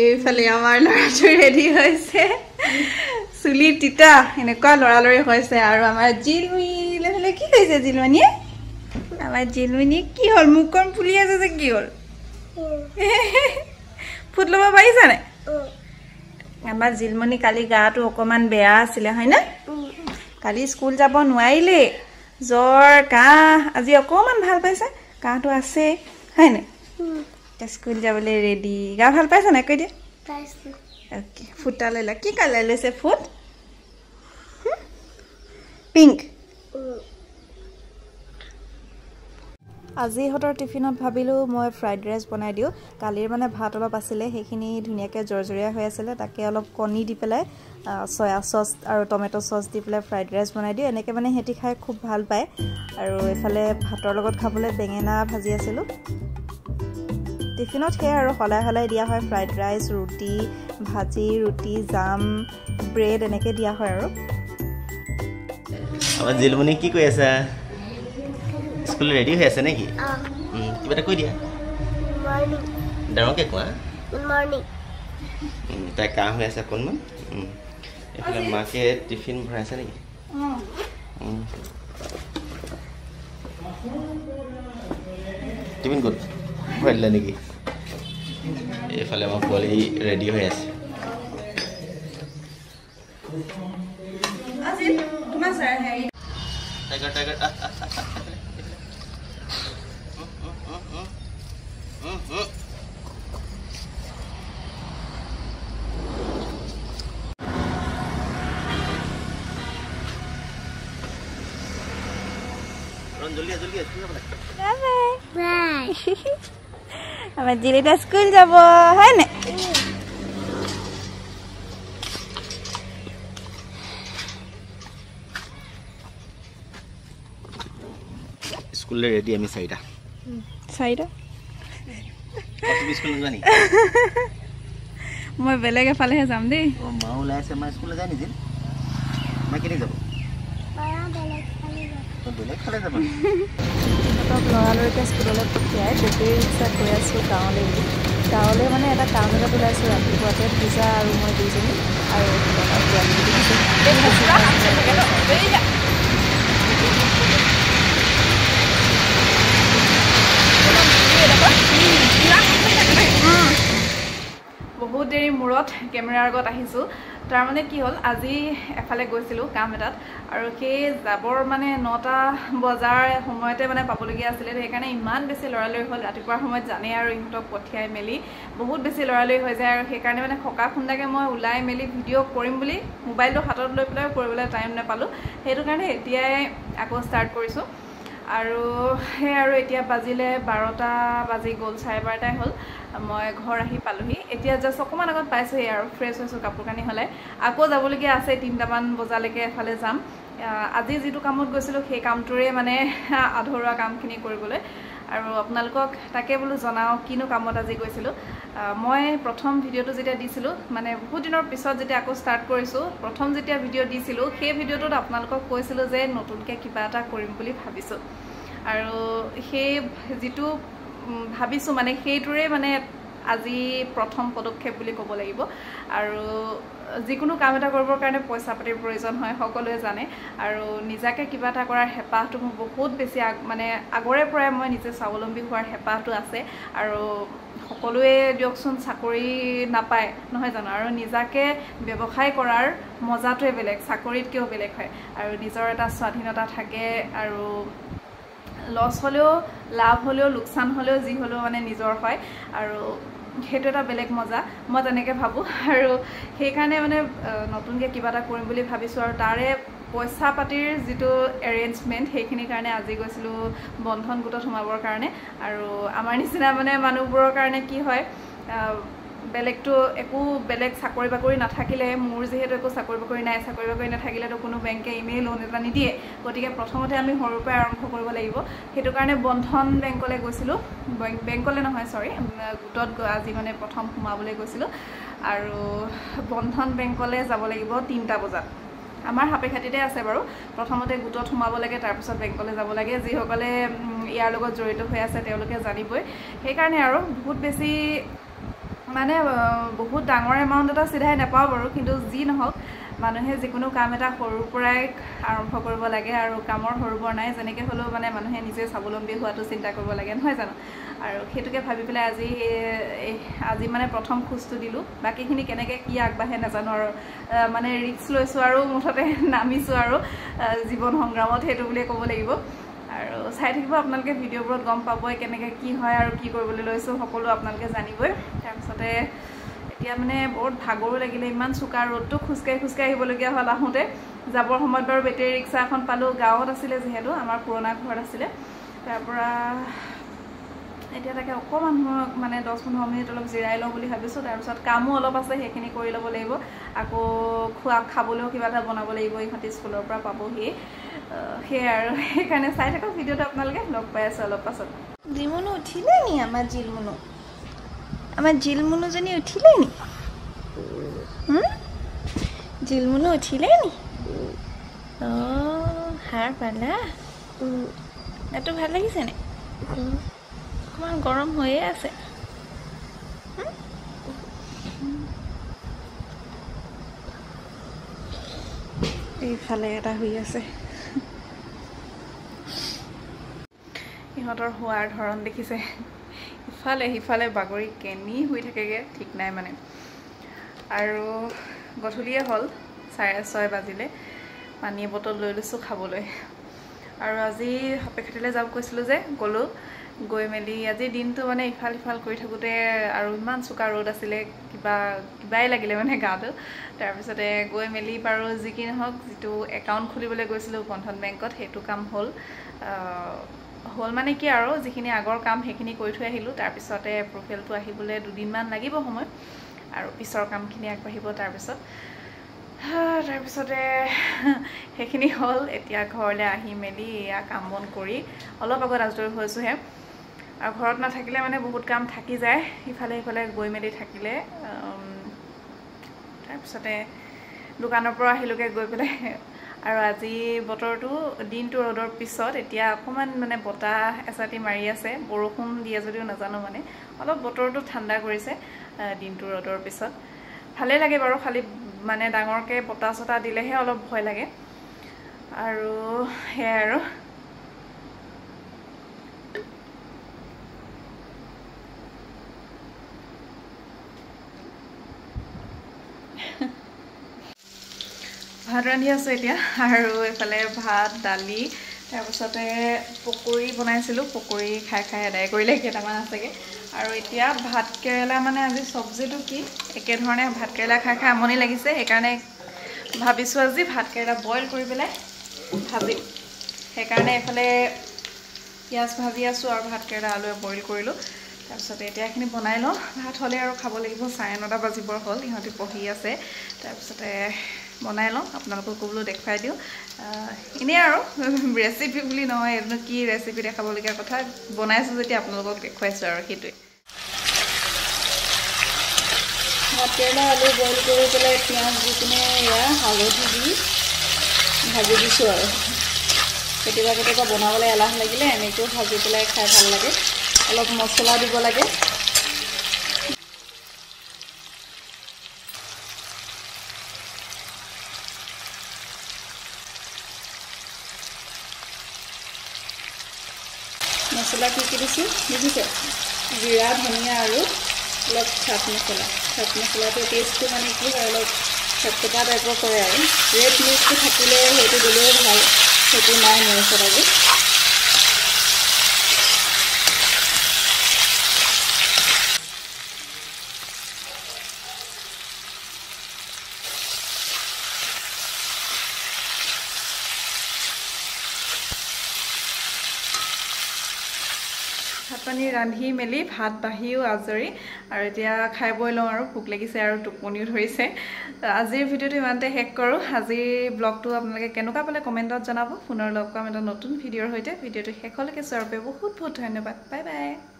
এইফালে আমাৰ ল'ৰাটো ৰেডি হৈছে চুলি তিতা এনেকুৱা লৰালৰি হৈছে আৰু আমাৰ জিলমিলে কি হৈছে জিলমণিয়ে আমাৰ জিলমণি কি হ'ল মুখখন ফুলি আছে যে কি হ'ল ফুট ল'ব পাৰিছানে আমাৰ জিলমণি কালি গাটো অকমান বেয়া আছিলে হয় না কালি স্কুল যাব নোৱাৰিলে জ্বৰ কাহ আজি অকমান ভাল পাইছে কাহটো আছে হয় না স্কুল যাবলৈ ৰেডি গা ভাল পাইছা না কৈ দিয়া পাইছো ওকে ফুটা লৈলা কি কালাৰ লৈছে ফুট পিংক আজি হতৰ টিফিনত ভাবিলো মই ফ্ৰাইড ৰাইচ বনাই দিও কালিৰ মানে ভাত অলপ আছিলে সেইখিনি ধুনিয়াকে জৰজৰীয়া হৈ আছিলে তাকে অলপ কণী দি পেলাই সয়া সস আৰু টমেটো সস দি পেলাই ফ্ৰাইড ৰাইচ বনাই দিও এনেকে মানে হেতি খাই খুব ভাল পায় আৰু এফালে ভাতৰ লগত খাবলৈ বেঙেনা ভাজি আছিল টিফিনত হে আৰু হলাই হলাই দিয়া হয় ফ্ৰাইড ৰাইচ ৰুটি ভাজি ৰুটি জাম ব্ৰেড এনেকে দিয়া হয় আৰু আমাৰ জিলমণি কি কৈ আছে স্কুল ৰেডি হৈ আছে নেকি কিবা এটা কৈ দিয়া মৰ্নিং ডাঙৰকে কোৱা গুড মৰ্নিং তাই কাহ হৈ আছে অকণমান এফালে মাকে টিফিন ভৰাইছে নেকি টিফিন ক'ত ভৰাই দিলা নেকি এইফালে আমাৰ পোৱালি ৰেডি হৈ আছে টাইগাৰ টাইগাৰ জলদি জলদি বাই আমাৰ জিলিটা স্কুল যাব হয় না স্কুল ৰেডি আমি চাইটা তুমি স্কুল যানি মই বেলেগ এফালেহে যাম দেই মা ওলাই আছে মা স্কুল যায় নিদিন মা কেনে যাব বেলেগ ফালে যাব লৰালৰিকে স্কুললৈ পঠিয়াই বেটেৰী ৰিক্সাত গৈ আছোঁ গাঁৱলৈ মানে এটা কাম এটাত ওলাইছোঁ ৰাতিপুৱাতে পূজা আৰু মই দুইজনী আৰু বহুত দেৰি মূৰত কেমেৰাৰ আগত আহিছোঁ তাৰ মানে কি হ'ল আজি এফালে গৈছিলোঁ কাম এটাত আৰু সেই যাবৰ মানে 9টা বজাৰ সময়তে মানে পাবলগীয়া আছিলে সেইকাৰণে ইমান বেছি লৰালৰি হ'ল ৰাতিপুৱাৰ সময়ত জানে আৰু ইহঁতক পঠিয়াই মেলি বহুত বেছি লৰালৰি হৈ যায় আৰু সেইকাৰণে মানে খকা খুন্দাকে মই ওলাই মেলি ভিডিঅ' কৰিম বুলি মোবাইলটো হাতত লৈ পেলাই কৰিবলৈ টাইম নাপালোঁ সেইটো কাৰণে এতিয়াই আকৌ ষ্টাৰ্ট কৰিছোঁ আৰু সেই আৰু এতিয়া বাজিলে 12টা বাজি গ'ল 12:30 হ'ল মই ঘৰ আহি পালোহি এতিয়া জাষ্ট অকমান আগত পাইছোহি আৰু ফ্ৰেছ হৈছোঁ কাপোৰ কানি হ'লে আকৌ যাবলগীয়া আছে 3টামান বজালৈকে এফালে যাম আজি যিটো কামত গৈছিলোঁ সেই কামটোৰে মানে আধৰুৱা কামখিনি কৰিবলৈ আৰু আপোনালোকক তাকে বোলো জনাওঁ কিনো কামত আজি গৈছিলোঁ মই প্ৰথম ভিডিঅ'টো যেতিয়া দিছিলোঁ মানে বহুত দিনৰ পিছত যেতিয়া আকৌ ষ্টাৰ্ট কৰিছোঁ প্ৰথম যেতিয়া ভিডিঅ' দিছিলোঁ সেই ভিডিঅ'টোত আপোনালোকক কৈছিলোঁ যে নতুনকৈ কিবা এটা কৰিম বুলি ভাবিছোঁ আৰু সেই যিটো ভাবিছোঁ মানে সেইটোৰে মানে আজি প্ৰথম পদক্ষেপ বুলি ক'ব লাগিব আৰু যিকোনো কাম এটা কৰিবৰ কাৰণে পইচা পাতিৰ প্ৰয়োজন হয় সকলোৱে জানে আৰু নিজাকে কিবা এটা কৰাৰ হেঁপাহটো মোৰ বহুত বেছি মানে আগৰে পৰাই মই নিজে স্বাৱলম্বী হোৱাৰ হেঁপাহটো আছে আৰু সকলোৱে দিয়কচোন চাকৰি নাপায় নহয় জানো আৰু নিজাকে ব্যৱসায় কৰাৰ মজাটোৱে বেলেগ চাকৰিতকৈও বেলেগ হয় আৰু নিজৰ এটা স্বাধীনতা থাকে আৰু লছ হ'লেও লাভ হ'লেও লোকচান হ'লেও যি হ'লেও মানে নিজৰ হয় আৰু সেইটো এটা বেলেগ মজা মই তেনেকৈ ভাবোঁ আৰু সেইকাৰণে মানে নতুনকৈ কিবা এটা কৰিম বুলি ভাবিছোঁ আৰু তাৰে পইচা পাতিৰ যিটো এৰেঞ্জমেণ্ট সেইখিনিৰ কাৰণে আজি গৈছিলোঁ বন্ধন গোটত সোমাবৰ কাৰণে আৰু আমাৰ নিচিনা মানে মানুহবোৰৰ কাৰণে কি হয় বেলেগটো একো বেলেগ চাকৰি বাকৰি নাথাকিলে মোৰ যিহেতু একো চাকৰি বাকৰি নাই চাকৰি বাকৰি নাথাকিলেতো কোনো বেংকে ইমেইল লোন এটা নিদিয়ে গতিকে প্ৰথমতে আমি সৰুৰ পৰা আৰম্ভ কৰিব লাগিব সেইটো কাৰণে বন্ধন বেংকলৈ গৈছিলোঁ বেংকলৈ নহয় সৰি গোটত আজি মানে প্ৰথম সোমাবলৈ গৈছিলোঁ আৰু বন্ধন বেংকলৈ যাব লাগিব 3টা বজাত আমাৰ হাপেখাটিতে আছে বাৰু প্ৰথমতে গোটত সোমাব লাগে তাৰপিছত বেংকলৈ যাব লাগে যিসকলে ইয়াৰ লগত জড়িত হৈ আছে তেওঁলোকে জানিবই সেইকাৰণে আৰু বহুত বেছি মানে বহুত ডাঙৰ এমাউণ্ট এটা চিধাই নাপাওঁ বাৰু কিন্তু যি নহওক মানুহে যিকোনো কাম এটা সৰুৰ পৰাই আৰম্ভ কৰিব লাগে আৰু কামৰ সৰু বৰ নাই যেনেকৈ হ'লেও মানে মানুহে নিজে স্বাৱলম্বী হোৱাটো চিন্তা কৰিব লাগে নহয় জানো আৰু সেইটোকে ভাবি পেলাই আজি মানে প্ৰথম খোজটো দিলোঁ বাকীখিনি কেনেকৈ কি আগবাঢ়ে নাজানো আৰু মানে ৰিস্ক লৈছোঁ আৰু মুঠতে নামিছোঁ আৰু জীৱন সংগ্ৰামত সেইটো বুলিয়ে ক'ব লাগিব আৰু চাই থাকিব আপোনালোকে ভিডিঅ'বোৰত গম পাবই কেনেকৈ কি হয় আৰু কি কৰিবলৈ লৈছোঁ সকলো আপোনালোকে জানিবই তাৰপিছতে এতিয়া মানে বহুত ভাগৰো লাগিলে ইমান চোকা ৰ'দটো খোজকাঢ়ি আহিবলগীয়া হ'ল আহোঁতে যাবৰ সময়ত বাৰু বেটেৰী ৰিক্সা এখন পালোঁ গাঁৱত আছিলে যিহেতু আমাৰ পুৰণা ঘৰত আছিলে তাৰপৰা এতিয়া তাকে অকণমান মানে 10-15 মিনিট অলপ জিৰাই লওঁ বুলি ভাবিছোঁ তাৰপিছত কামো অলপ আছে সেইখিনি কৰি ল'ব লাগিব আকৌ খাবলৈও কিবা এটা বনাব লাগিব ইহঁতি স্কুলৰ পৰা পাবহি সেয়াই আৰু সেইকাৰণে চাই থাকক ভিডিঅ'টো আপোনালোকে লগ পাই আছোঁ অলপ পাছত জিলমুনু উঠিলে নি আমাৰ জিলমুনুজনী উঠিলে নি জিলমুনু উঠিলে নি সাৰ পালা এইটো ভাল লাগিছে নে অকণমান গৰম হৈয়ে আছে এইফালে এটা হৈ আছে ইহঁতৰ হোৱাৰ ধৰণ দেখিছে ইফালে সিফালে বাগৰি কেনি হৈ থাকেগৈ ঠিক নাই মানে আৰু গধূলিয়ে হ'ল 6:30 বাজিলে পানী বটল লৈ লৈছোঁ খাবলৈ আৰু আজি সাপেখাতিলৈ যাব কৈছিলোঁ যে গ'লোঁ গৈ মেলি আজি দিনটো মানে ইফাল সিফাল কৰি থাকোঁতে আৰু ইমান চোকা ৰ'দ আছিলে কিবাই লাগিলে মানে গাটো তাৰপিছতে গৈ মেলি বাৰু যি কি নহওক যিটো একাউণ্ট খুলিবলৈ গৈছিলোঁ বন্ধন বেংকত সেইটো কাম হ'ল মানে কি আৰু যিখিনি আগৰ কাম সেইখিনি কৰি থৈ আহিলোঁ তাৰপিছতে প্ৰফাইলটো আহিবলৈ 2 দিনমান লাগিব সময় আৰু পিছৰ কামখিনি আগবাঢ়িব তাৰপিছতে সেইখিনি হ'ল এতিয়া ঘৰলৈ আহি মেলি এয়া কাম বন কৰি অলপ আগত আজৰি হৈছোঁহে আৰু ঘৰত নাথাকিলে মানে বহুত কাম থাকি যায় ইফালে সিফালে গৈ মেলি থাকিলে তাৰপিছতে দোকানৰ পৰা আহিলোঁগৈ গৈ পেলাই আৰু আজি বতৰটো দিনটো ৰ'দৰ পিছত এতিয়া অকণমান মানে বতাহ এচাতি মাৰি আছে বৰষুণ দিয়ে যদিও নাজানো মানে অলপ বতৰটো ঠাণ্ডা কৰিছে দিনটো ৰ'দৰ পিছত ভালেই লাগে বাৰু খালি মানে ডাঙৰকৈ বতাহ চতাহ দিলেহে অলপ ভয় লাগে আৰু সেয়াই আৰু ভাত ৰান্ধি আছোঁ এতিয়া আৰু এইফালে ভাত দালি তাৰপিছতে পকৰি বনাইছিলোঁ পকৰি খাই আদায় কৰিলে কেইটামান আছেগৈ আৰু এতিয়া ভাত কেৰেলা মানে আজি চব্জিটো কি একেধৰণে ভাত কেৰেলা খাই আমনি লাগিছে সেইকাৰণে ভাবিছোঁ আজি ভাত কেৰেলা বইল কৰি পেলাই ভাজিম সেইকাৰণে এইফালে পিঁয়াজ ভাজি আছোঁ আৰু ভাত কেৰেলা আলুৱে বইল কৰিলোঁ তাৰপিছতে এতিয়া এইখিনি বনাই লওঁ ভাত হ'লে আৰু খাব লাগিব 9:30 বাজিবৰ হ'ল ইহঁতি পঢ়ি আছে তাৰপিছতে বনাই লওঁ আপোনালোককো বোলো দেখুৱাই দিওঁ এনেই আৰু ৰেচিপি বুলি নহয় এইটো কি ৰেচিপি দেখাবলগীয়া কথা বনাইছোঁ যেতিয়া আপোনালোকক দেখুৱাইছোঁ আৰু সেইটোৱে ভাত কেৰেলা আলু বইল কৰি পেলাই পিঁয়াজ দি কিনে এয়া হালধি দি ভাজি দিছোঁ আৰু কেতিয়াবা বনাবলৈ এলাহ লাগিলে এনেকৈও ভাজি পেলাই খাই ভাল লাগে অলপ মছলা দিব লাগে মছলা কি দিছোঁ দেখিছে জিৰা ধনিয়া আৰু অলপ চাট মছলাটো টেষ্টটো মানে কি হয় অলপ চটপটা টাইপৰ কৰে আৰু ৰেড মিক্সটো থাকিলে সেইটো দিলেও ভাল সেইটো নাই মোৰ ওচৰত আজি ভাত পানী ৰান্ধি মেলি ভাত বাঢ়িও আজৰি আৰু এতিয়া খাই বৈ লওঁ আৰু ভোক লাগিছে আৰু টোপনিও ধৰিছে আজিৰ ভিডিঅ'টো ইমানতে শেষ কৰোঁ আজিৰ ব্লগটো আপোনালোকে কেনেকুৱা পালে কমেণ্টত জনাব পুনৰ লগ পাম এটা নতুন ভিডিঅ'ৰ সৈতে ভিডিঅ'টো শেষলৈকে চোৱাৰ বাবে বহুত ধন্যবাদ বাই বাই